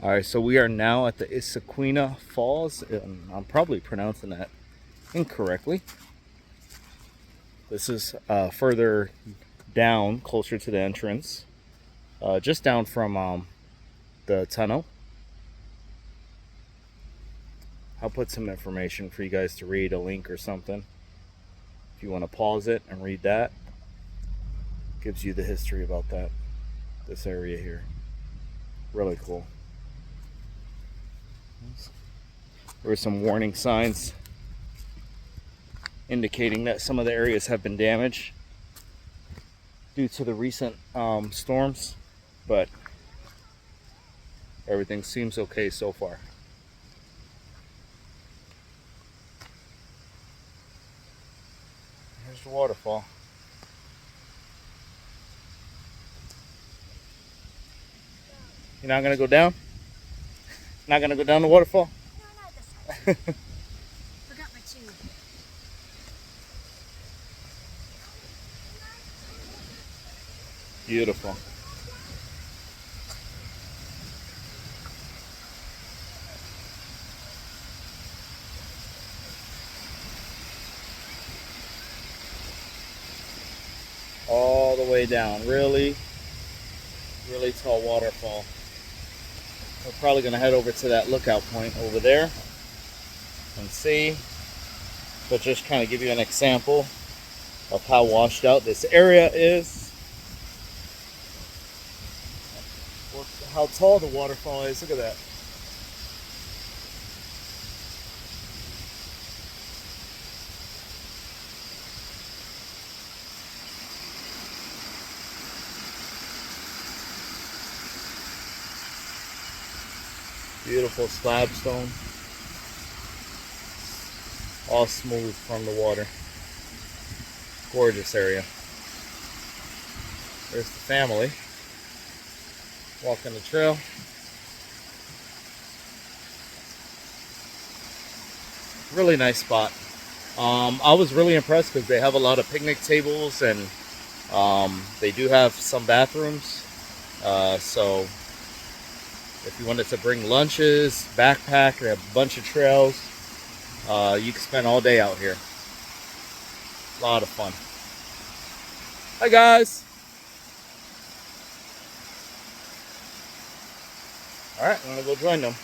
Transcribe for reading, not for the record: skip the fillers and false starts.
All right, so we are now at the Issaqueena Falls, and I'm probably pronouncing that incorrectly. This is further down, closer to the entrance, just down from the tunnel. I'll put some information for you guys to read, a link or something. If you want to pause it and read that, gives you the history about this area here. Really cool. There were some warning signs indicating that some of the areas have been damaged due to the recent storms, but everything seems okay so far. Here's the waterfall. You're not gonna go down? Not gonna go down the waterfall? No, not this side. Forgot my tube. Beautiful. All the way down. Really tall waterfall. We're probably going to head over to that lookout point over there and see. But just kind of give you an example of how washed out this area is. How tall the waterfall is. Look at that. Beautiful slab stone. All smooth from the water. Gorgeous area. There's the family walking the trail. Really nice spot. I was really impressed because they have a lot of picnic tables and they do have some bathrooms. So if you wanted to bring lunches, backpack, they have a bunch of trails. You can spend all day out here. A lot of fun. Hi guys. All right, I'm gonna go join them.